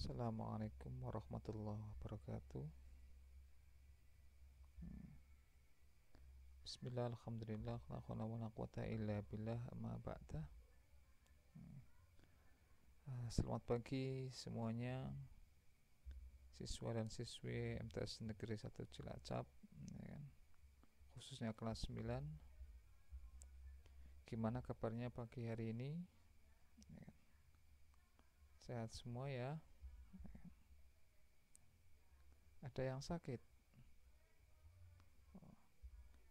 Assalamualaikum warahmatullahi wabarakatuh. Bismillah, alhamdulillah, la haula wala quwata illa billah, amma ba'da. Selamat pagi semuanya, siswa dan siswi MTS Negeri 1 Cilacap, ya kan? Khususnya kelas 9. Gimana kabarnya pagi hari ini? Ya kan? Sehat semua ya? Ada yang sakit?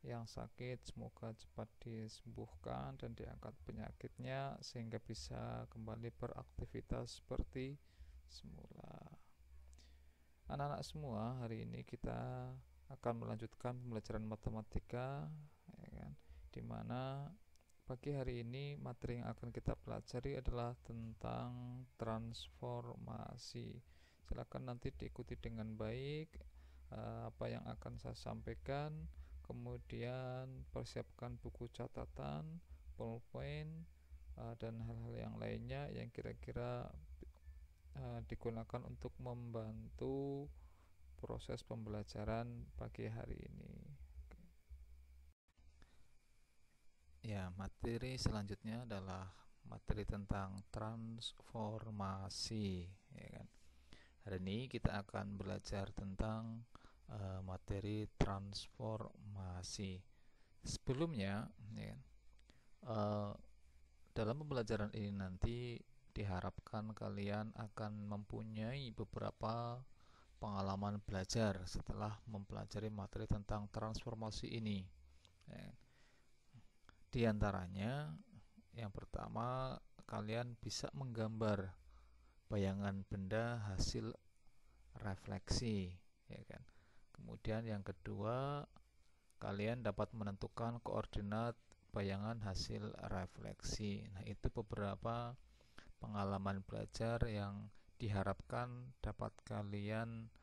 Yang sakit semoga cepat disembuhkan dan diangkat penyakitnya sehingga bisa kembali beraktivitas seperti semula. Anak-anak semua, hari ini kita akan melanjutkan pembelajaran matematika, ya kan? Dimana pagi hari ini materi yang akan kita pelajari adalah tentang transformasi. Silakan nanti diikuti dengan baik apa yang akan saya sampaikan, kemudian persiapkan buku catatan, pulpen, dan hal-hal yang lainnya yang kira-kira digunakan untuk membantu proses pembelajaran pagi hari ini. Ya, materi selanjutnya adalah materi tentang transformasi, ya kan? Hari ini kita akan belajar tentang materi transformasi. Sebelumnya, ya, dalam pembelajaran ini nanti diharapkan kalian akan mempunyai beberapa pengalaman belajar setelah mempelajari materi tentang transformasi ini. Ya. Di antaranya, yang pertama, kalian bisa menggambar bayangan benda hasil refleksi, ya kan. Kemudian yang kedua, kalian dapat menentukan koordinat bayangan hasil refleksi. Nah, itu beberapa pengalaman belajar yang diharapkan dapat kalian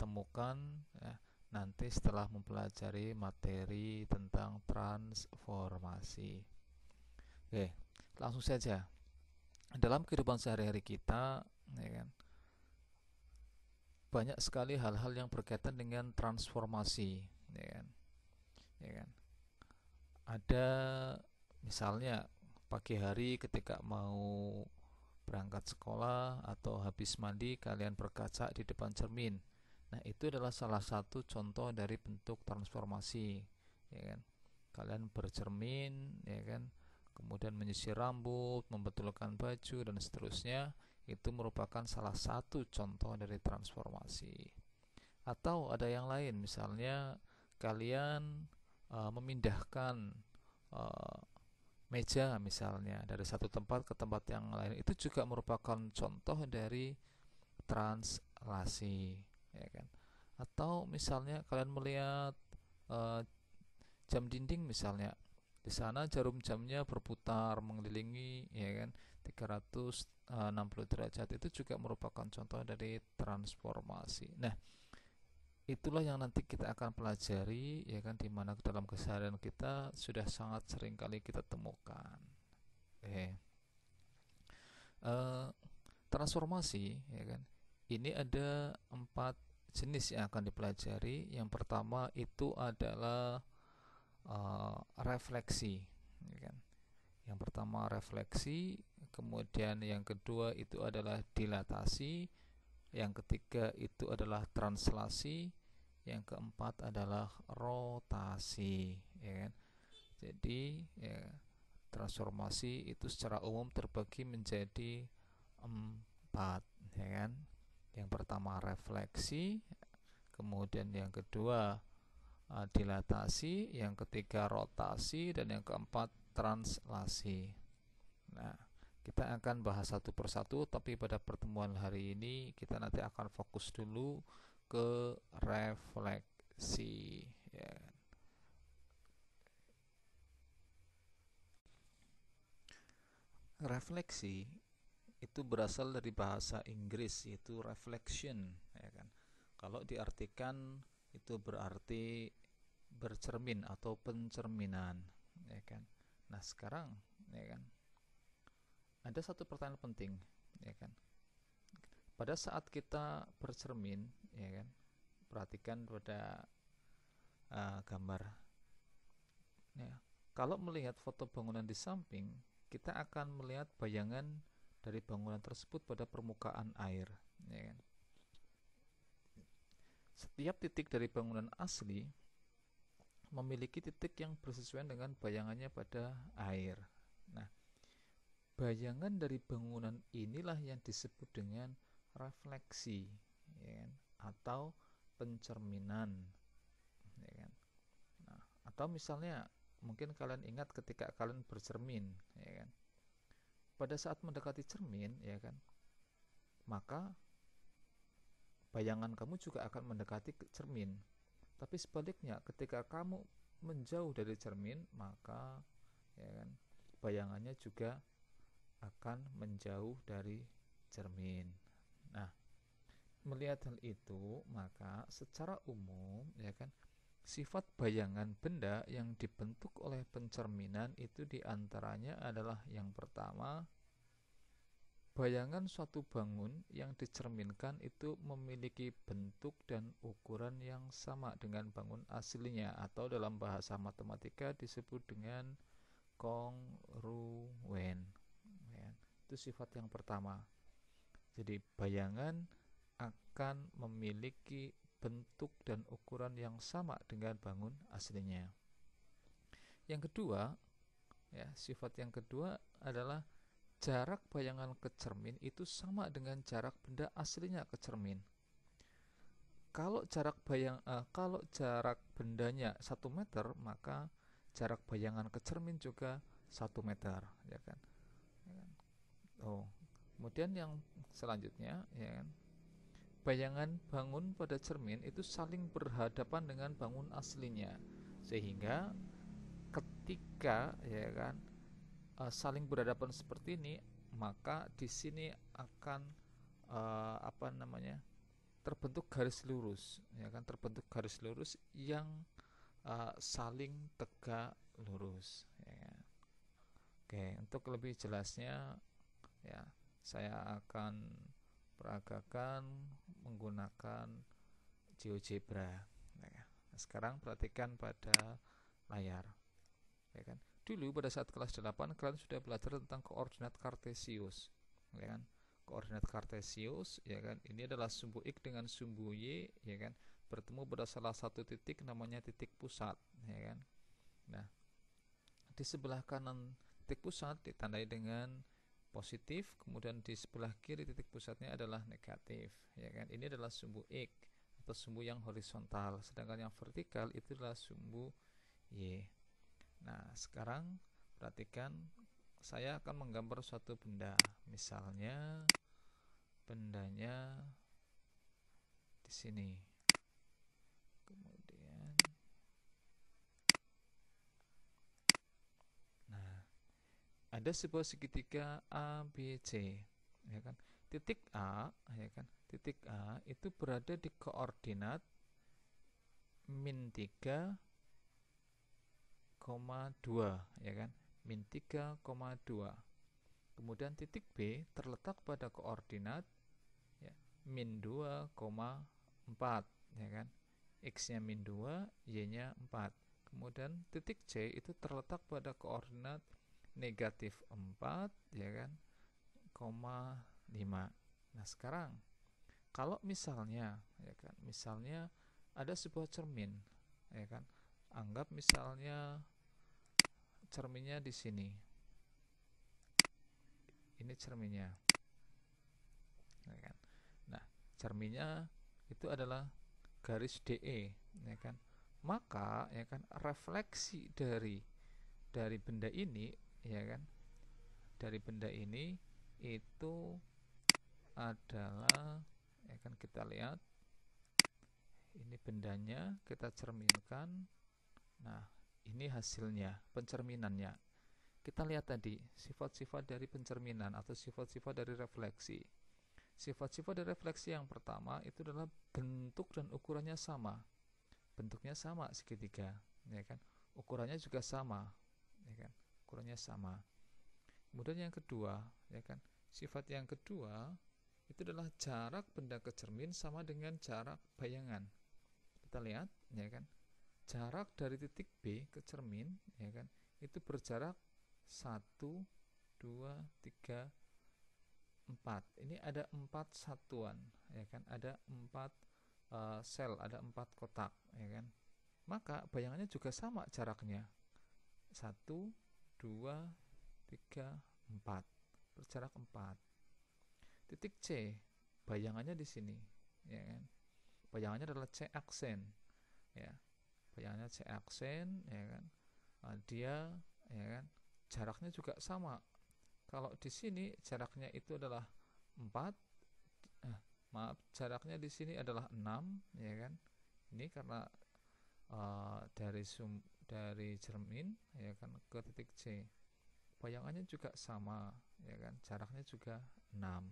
temukan ya, nanti setelah mempelajari materi tentang transformasi. Oke, langsung saja. Dalam kehidupan sehari-hari kita, ya kan, banyak sekali hal-hal yang berkaitan dengan transformasi, ya kan, ya kan. Ada misalnya pagi hari ketika mau berangkat sekolah atau habis mandi, kalian berkaca di depan cermin. Nah, itu adalah salah satu contoh dari bentuk transformasi, ya kan. Kalian bercermin, ya kan, kemudian menyisir rambut, membetulkan baju, dan seterusnya. Itu merupakan salah satu contoh dari transformasi. Atau ada yang lain, misalnya kalian memindahkan meja misalnya dari satu tempat ke tempat yang lain, itu juga merupakan contoh dari translasi, ya kan. Atau misalnya kalian melihat jam dinding misalnya, di sana jarum jamnya berputar mengelilingi, ya kan, 360 derajat, itu juga merupakan contoh dari transformasi. Nah, itulah yang nanti kita akan pelajari, ya kan, dimana dalam keseharian kita sudah sangat sering kali kita temukan. transformasi, ya kan, ini ada 4 jenis yang akan dipelajari. Yang pertama itu adalah refleksi, ya kan. Yang pertama refleksi, kemudian yang kedua itu adalah dilatasi, yang ketiga itu adalah translasi, yang keempat adalah rotasi, ya kan. Jadi ya, transformasi itu secara umum terbagi menjadi 4, ya kan. Yang pertama refleksi, kemudian yang kedua dilatasi, yang ketiga rotasi, dan yang keempat translasi. Nah, kita akan bahas satu persatu, tapi pada pertemuan hari ini kita nanti akan fokus dulu ke refleksi, ya. Refleksi itu berasal dari bahasa Inggris, yaitu reflection, ya kan. Kalau diartikan itu berarti bercermin atau pencerminan, ya kan. Nah, sekarang, ya kan, ada satu pertanyaan penting, ya kan. Pada saat kita bercermin, ya kan, perhatikan pada gambar, ya. Kalau melihat foto bangunan di samping, kita akan melihat bayangan dari bangunan tersebut pada permukaan air, ya kan. Setiap titik dari bangunan asli memiliki titik yang bersesuaian dengan bayangannya pada air. Nah, bayangan dari bangunan inilah yang disebut dengan refleksi, ya kan? Atau pencerminan, ya kan? Nah, atau misalnya mungkin kalian ingat ketika kalian bercermin, ya kan? Pada saat mendekati cermin, ya kan, maka bayangan kamu juga akan mendekati cermin. Tapi sebaliknya, ketika kamu menjauh dari cermin, maka, ya kan, bayangannya juga akan menjauh dari cermin. Nah, melihat hal itu, maka secara umum, ya kan, sifat bayangan benda yang dibentuk oleh pencerminan itu diantaranya adalah yang pertama, bayangan suatu bangun yang dicerminkan itu memiliki bentuk dan ukuran yang sama dengan bangun aslinya, atau dalam bahasa matematika disebut dengan kongruen, ya. Itu sifat yang pertama. Jadi bayangan akan memiliki bentuk dan ukuran yang sama dengan bangun aslinya. Yang kedua, ya, sifat yang kedua adalah jarak bayangan ke cermin itu sama dengan jarak benda aslinya ke cermin. Kalau jarak bendanya 1 meter, maka jarak bayangan ke cermin juga 1 meter, ya kan. Oh, kemudian yang selanjutnya, ya kan, bayangan bangun pada cermin itu saling berhadapan dengan bangun aslinya, sehingga ketika, ya kan, saling berhadapan seperti ini, maka di sini akan terbentuk garis lurus, ya kan, terbentuk garis lurus yang saling tegak lurus, ya kan. Oke, untuk lebih jelasnya, ya, saya akan peragakan menggunakan GeoGebra. Nah, sekarang perhatikan pada layar, ya kan. Dulu pada saat kelas 8 kalian sudah belajar tentang koordinat kartesius, ya kan. Koordinat kartesius, ya kan, ini adalah sumbu X dengan sumbu Y, ya kan, bertemu pada salah satu titik namanya titik pusat, ya kan. Nah, di sebelah kanan titik pusat ditandai dengan positif, kemudian di sebelah kiri titik pusatnya adalah negatif, ya kan. Ini adalah sumbu X atau sumbu yang horizontal, sedangkan yang vertikal itu adalah sumbu Y. Nah, sekarang perhatikan, saya akan menggambar suatu benda. Misalnya bendanya di sini. Kemudian, nah, ada sebuah segitiga ABC, ya kan. Titik A, ya kan, titik A itu berada di koordinat min 3,2, ya kan, min 3,2. Kemudian titik B terletak pada koordinat ya, min 2,4 ya kan. X-nya min 2, Y-nya 4. Kemudian titik C itu terletak pada koordinat negatif 4 ya kan, 5. Nah, sekarang kalau misalnya ya kan, misalnya ada sebuah cermin ya kan. Anggap misalnya cerminnya di sini. Ini cerminnya. Ya kan? Nah, cerminnya itu adalah garis DE ya kan. Maka ya kan, refleksi dari benda ini ya kan, dari benda ini itu adalah ya kan, kita lihat ini bendanya, kita cerminkan. Nah, ini hasilnya, pencerminannya. Kita lihat tadi sifat-sifat dari pencerminan atau sifat-sifat dari refleksi. Sifat-sifat dari refleksi yang pertama itu adalah bentuk dan ukurannya sama. Bentuknya sama segitiga, ya kan? Ukurannya juga sama, ya kan? Ukurannya sama. Kemudian yang kedua, ya kan? Sifat yang kedua itu adalah jarak benda ke cermin sama dengan jarak bayangan. Kita lihat, ya kan? Jarak dari titik B ke cermin, ya kan? Itu berjarak 1, 2, 3, 4. Ini ada 4 satuan, ya kan? Ada 4 sel, ada 4 kotak, ya kan? Maka bayangannya juga sama jaraknya. 1, 2, 3, 4. Berjarak 4. Titik C, bayangannya di sini, ya kan? Bayangannya adalah C aksen, ya. Bayangannya C aksen, ya kan? Dia, ya kan? Jaraknya juga sama. Kalau di sini jaraknya itu adalah 4, jaraknya di sini adalah 6, ya kan? Ini karena dari cermin ya kan ke titik C. Bayangannya juga sama, ya kan? Jaraknya juga 6.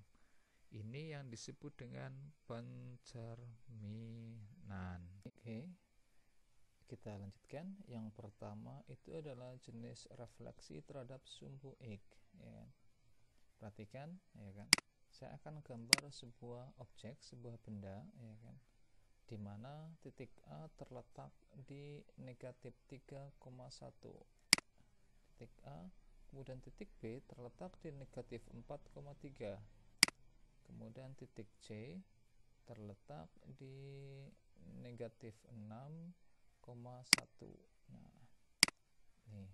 Ini yang disebut dengan pencerminan. Oke. Kita lanjutkan. Yang pertama itu adalah jenis refleksi terhadap sumbu X, ya kan? Perhatikan, ya kan? Saya akan gambar sebuah objek, sebuah benda, ya kan? Di mana titik A terletak di negatif 3,1. Titik A, kemudian titik B terletak di negatif 4,3. Kemudian titik C terletak di negatif 6,1. Nah, nih,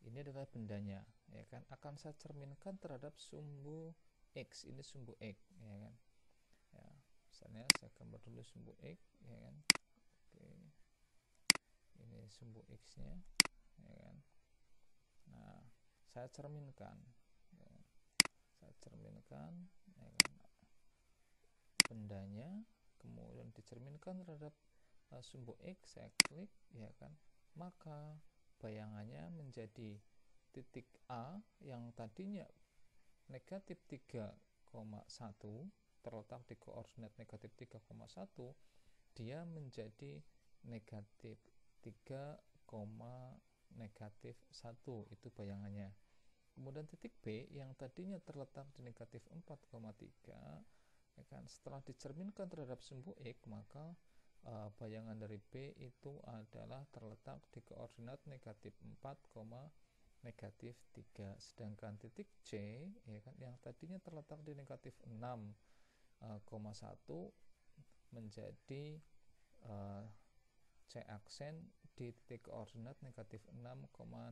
ini adalah bendanya, ya kan? Akan saya cerminkan terhadap sumbu X. Ini sumbu X, ya kan? Ya, misalnya saya gambar dulu sumbu X, ya kan? Oke, ini sumbu X-nya, ya kan? Nah, saya cerminkan, ya kan? Saya cerminkan, ya kan? Bendanya, kemudian dicerminkan terhadap sumbu X, saya klik, ya kan? Maka bayangannya menjadi titik A yang tadinya negatif 3,1 terletak di koordinat negatif 3,1, dia menjadi negatif 3, negatif 1, itu bayangannya. Kemudian titik B yang tadinya terletak di negatif 4,3, ya kan, setelah dicerminkan terhadap sumbu X, maka bayangan dari B itu adalah terletak di koordinat negatif 4, negatif 3. Sedangkan titik C, ya kan, yang tadinya terletak di negatif 6,1 menjadi C aksen di titik koordinat negatif 6,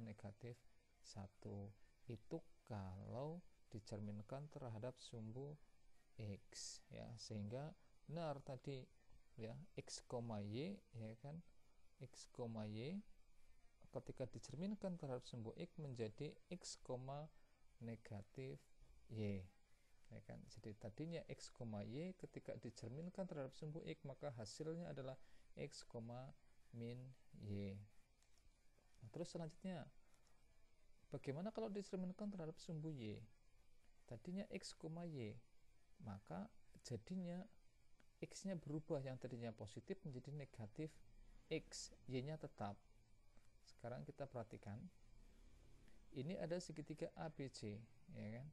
negatif 1. Itu kalau dicerminkan terhadap sumbu X, ya, sehingga benar tadi, ya, X, Y, ya kan, X, Y ketika dicerminkan terhadap sumbu X menjadi X, negatif Y, ya kan. Jadi tadinya X, Y ketika dicerminkan terhadap sumbu X, maka hasilnya adalah X, min Y. Nah, terus selanjutnya, bagaimana kalau dicerminkan terhadap sumbu Y? Tadinya X, Y, maka jadinya X-nya berubah, yang tadinya positif menjadi negatif X, Y-nya tetap. Sekarang kita perhatikan, ini ada segitiga ABC, ya kan?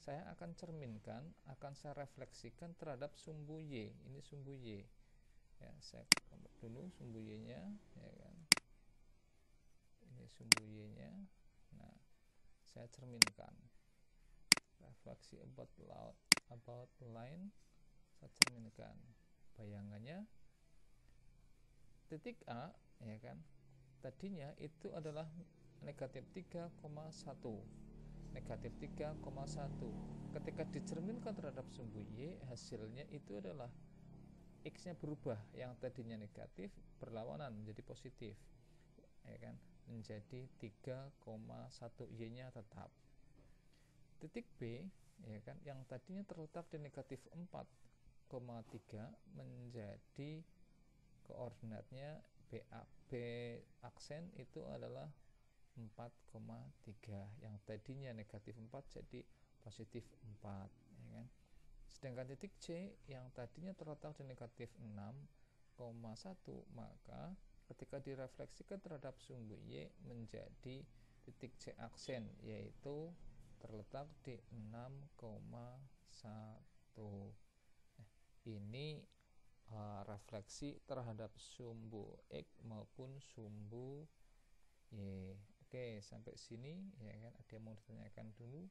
Saya akan cerminkan, akan saya refleksikan terhadap sumbu Y. Ini sumbu Y. Ya, saya gambar dulu sumbu Y-nya, ya kan? Ini sumbu Y-nya. Nah, saya cerminkan. Refleksi about line, saya cerminkan. Bayangannya titik A, ya kan? Tadinya itu adalah negatif 3,1. Negatif 3,1. Ketika dicerminkan terhadap sumbu Y, hasilnya itu adalah X-nya berubah, yang tadinya negatif berlawanan menjadi positif, ya kan, menjadi 3,1. Y-nya tetap. Titik B, ya kan, yang tadinya terletak di negatif 4,3 menjadi koordinatnya B aksen itu adalah 4,3, yang tadinya negatif 4 jadi positif 4, ya kan. Sedangkan titik C yang tadinya terletak di negatif 6,1, maka ketika direfleksikan terhadap sumbu Y menjadi titik C aksen, yaitu terletak di 6,1. Ini refleksi terhadap sumbu X maupun sumbu Y. Oke, sampai sini, ya kan, ada yang mau ditanyakan dulu,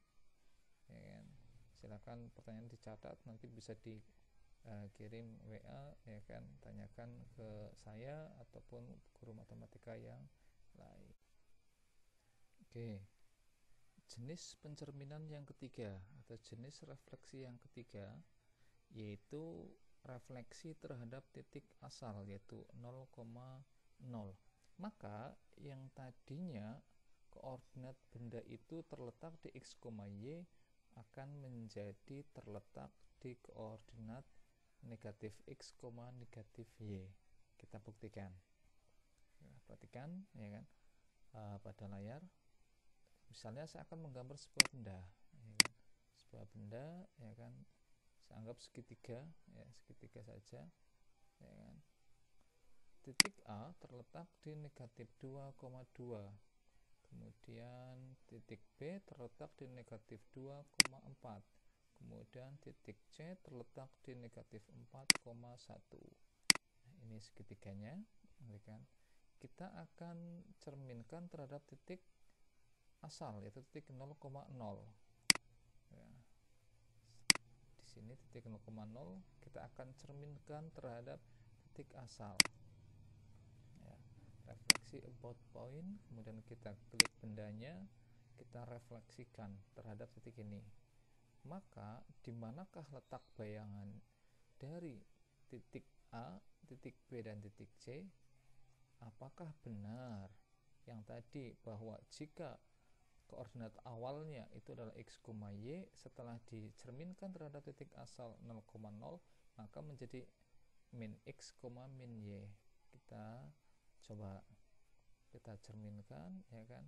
ya kan? Silakan pertanyaan dicatat, nanti bisa dikirim WA, ya kan, tanyakan ke saya ataupun guru matematika yang lain. Oke, jenis pencerminan yang ketiga atau jenis refleksi yang ketiga yaitu refleksi terhadap titik asal, yaitu 0,0. Maka yang tadinya koordinat benda itu terletak di X, Y akan menjadi terletak di koordinat negatif X, negatif Y. Kita buktikan. Perhatikan, ya kan, pada layar. Misalnya saya akan menggambar sebuah benda, ya kan, sebuah benda, ya kan, saya anggap segitiga, ya, segitiga saja, ya kan. Titik A terletak di negatif 2,2, kemudian titik B terletak di negatif 2,4, kemudian titik C terletak di negatif 4,1. Nah, ini segitiganya, ya kan. Kita akan cerminkan terhadap titik asal, yaitu titik 0,0. Ya. Di sini titik 0,0 kita akan cerminkan terhadap titik asal. Ya. Refleksi about point, kemudian kita klik bendanya, kita refleksikan terhadap titik ini. Maka di manakah letak bayangan dari titik A, titik B, dan titik C? Apakah benar yang tadi bahwa jika koordinat awalnya itu adalah X, Y, setelah dicerminkan terhadap titik asal 0,0 maka menjadi min X, min Y? Kita coba, kita cerminkan, ya kan,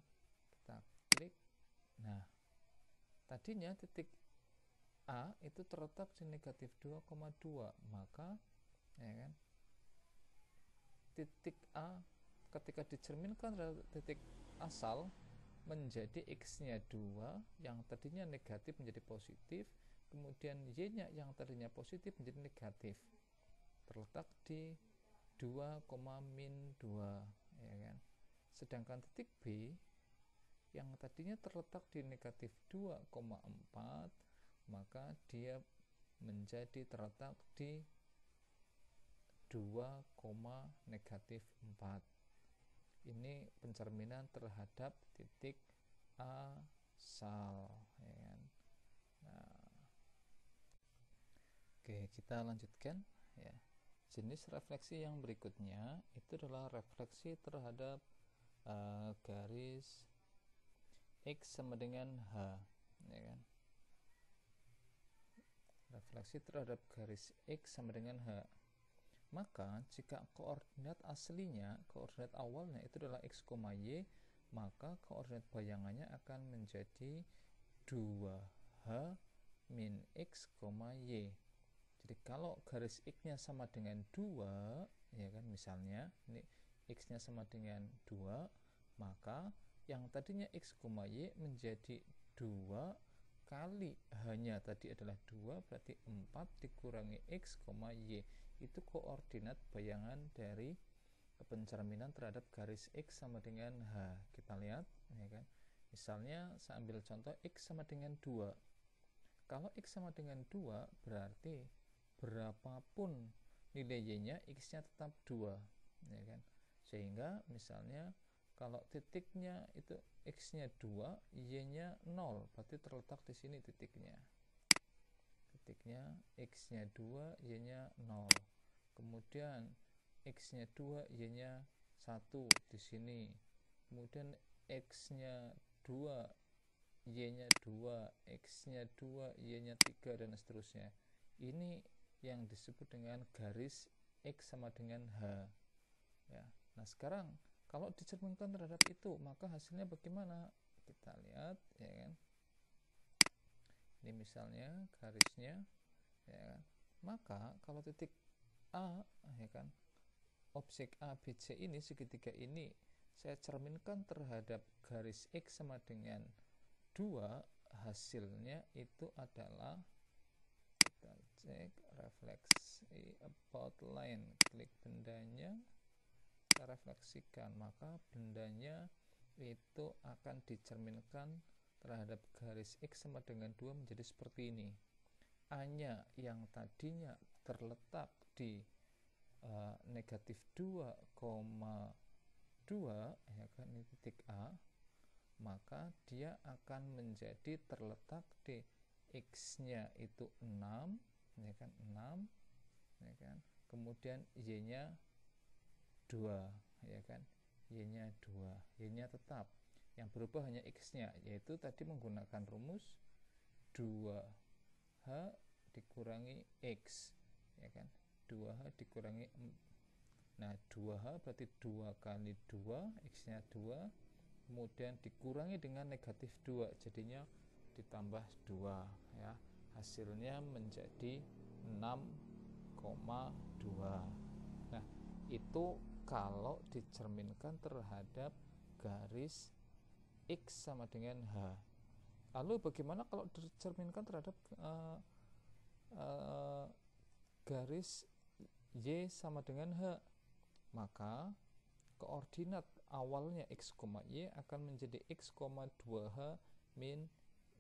kita klik. Nah, tadinya titik A itu terletak di negatif 2,2, maka, ya kan, titik A ketika dicerminkan dari titik asal menjadi X-nya 2, yang tadinya negatif menjadi positif, kemudian Y-nya yang tadinya positif menjadi negatif, terletak di 2, min 2, ya kan. Sedangkan titik B yang tadinya terletak di negatif 2,4, maka dia menjadi terletak di 2, negatif 4. Ini pencerminan terhadap titik asal, ya kan. Nah, oke, kita lanjutkan, ya. Jenis refleksi yang berikutnya itu adalah refleksi terhadap garis X sama dengan H, ya kan. Refleksi terhadap garis X sama dengan H. Maka jika koordinat aslinya, koordinat awalnya itu adalah X, Y, maka koordinat bayangannya akan menjadi 2H min X, Y. Jadi kalau garis X-nya sama dengan 2, ya kan, misalnya ini X-nya sama dengan 2, maka yang tadinya X, Y menjadi 2 kali hanya tadi adalah 2, berarti 4 dikurangi X, Y. Itu koordinat bayangan dari pencerminan terhadap garis X sama dengan H. Kita lihat, ya kan? Misalnya saya ambil contoh X sama dengan 2. Kalau X sama dengan 2, berarti berapapun nilai Y-nya, X-nya tetap 2, ya kan? Sehingga misalnya kalau titiknya itu X-nya 2, Y-nya 0, berarti terletak di sini titiknya. Titiknya X-nya 2, Y-nya 0. Kemudian X-nya 2, Y-nya 1 di sini. Kemudian X-nya 2, Y-nya 2, X-nya 2, Y-nya 3, dan seterusnya. Ini yang disebut dengan garis X sama dengan H, ya. Nah, sekarang kalau dicerminkan terhadap itu, maka hasilnya bagaimana? Kita lihat, ya kan. Ini misalnya garisnya, ya kan. Maka kalau titik A, ya kan, objek A, B, C ini, segitiga ini saya cerminkan terhadap garis X sama dengan 2, hasilnya itu adalah, kita cek refleksi about line, klik bendanya, kita refleksikan, maka bendanya itu akan dicerminkan terhadap garis X sama dengan 2 menjadi seperti ini. A-nya yang tadinya terletak di negatif 2,2, ya kan, ini titik A, maka dia akan menjadi terletak di X-nya itu 6, ya kan, 6, ya kan. Kemudian Y-nya 2, ya kan, Y-nya 2, Y-nya tetap, yang berubah hanya X-nya, yaitu tadi menggunakan rumus 2H dikurangi X, ya kan, 2H dikurangi, nah 2H berarti 2 kali 2, X-nya 2, kemudian dikurangi dengan negatif 2, jadinya ditambah 2, ya, hasilnya menjadi 6,2. Nah, itu kalau dicerminkan terhadap garis X sama dengan H. Lalu bagaimana kalau dicerminkan terhadap garis Y sama dengan H? Maka koordinat awalnya X, Y akan menjadi X, 2H min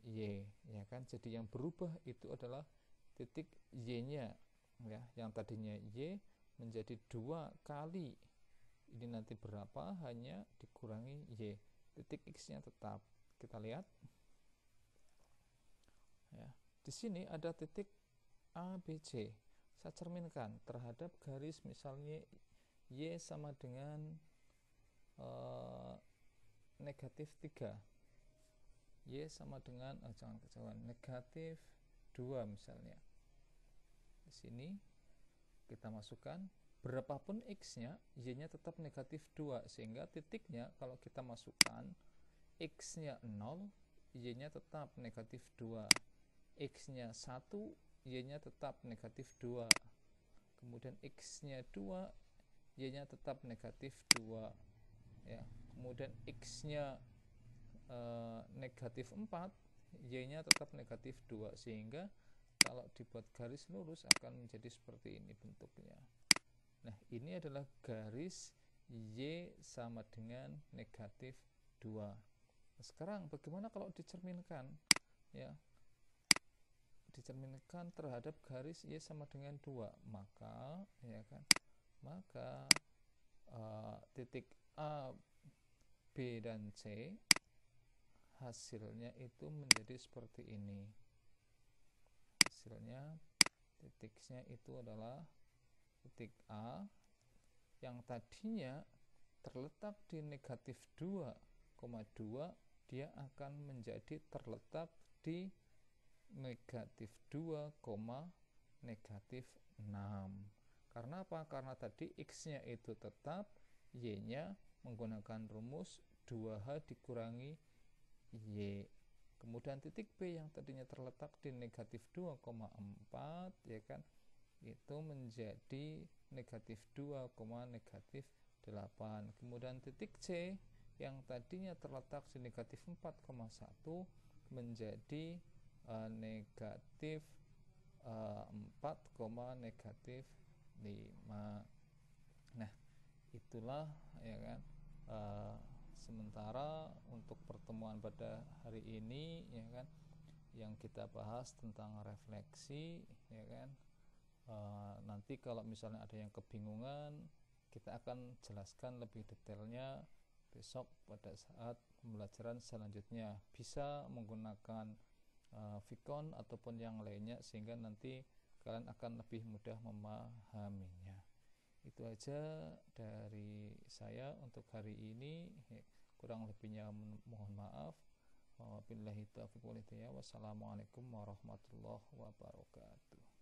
Y, ya kan. Jadi yang berubah itu adalah titik Y-nya, ya, yang tadinya Y menjadi 2 kali ini nanti berapa, hanya dikurangi Y, titik X-nya tetap. Kita lihat, ya, di sini ada titik A, B, C. Saya cerminkan terhadap garis misalnya Y sama dengan negatif 3, Y sama dengan jangan kejauhan, negatif 2 misalnya. Di sini kita masukkan berapapun X-nya, Y-nya tetap negatif 2, sehingga titiknya kalau kita masukkan X-nya 0, Y-nya tetap negatif 2, X-nya 1, Y-nya tetap negatif 2, kemudian X-nya 2, Y-nya tetap negatif 2, ya. Kemudian X-nya negatif 4, Y-nya tetap negatif 2, sehingga kalau dibuat garis lurus akan menjadi seperti ini bentuknya. Nah, ini adalah garis Y sama dengan negatif 2. Nah, sekarang bagaimana kalau dicerminkan, ya, dicerminkan terhadap garis Y sama dengan 2, maka, ya kan, maka titik A, B, dan C hasilnya itu menjadi seperti ini. Hasilnya titiknya itu adalah titik A yang tadinya terletak di negatif 2,2, dia akan menjadi terletak di negatif 2, negatif 6. Karena apa? Karena tadi X-nya itu tetap, Y-nya menggunakan rumus 2H dikurangi Y. Kemudian titik B yang tadinya terletak di negatif 2,4, ya kan, itu menjadi negatif 2, negatif 8. Kemudian titik C yang tadinya terletak di negatif 4,1 menjadi negatif 4, negatif 5. Nah, itulah ya kan. Sementara untuk pertemuan pada hari ini ya kan, yang kita bahas tentang refleksi ya kan. Nanti kalau misalnya ada yang kebingungan, kita akan jelaskan lebih detailnya besok pada saat pembelajaran selanjutnya, bisa menggunakan Vicon ataupun yang lainnya, sehingga nanti kalian akan lebih mudah memahaminya. Itu aja dari saya untuk hari ini, kurang lebihnya mohon maaf. Wabillahi taufiq wal hidayah. Wassalamualaikum warahmatullahi wabarakatuh.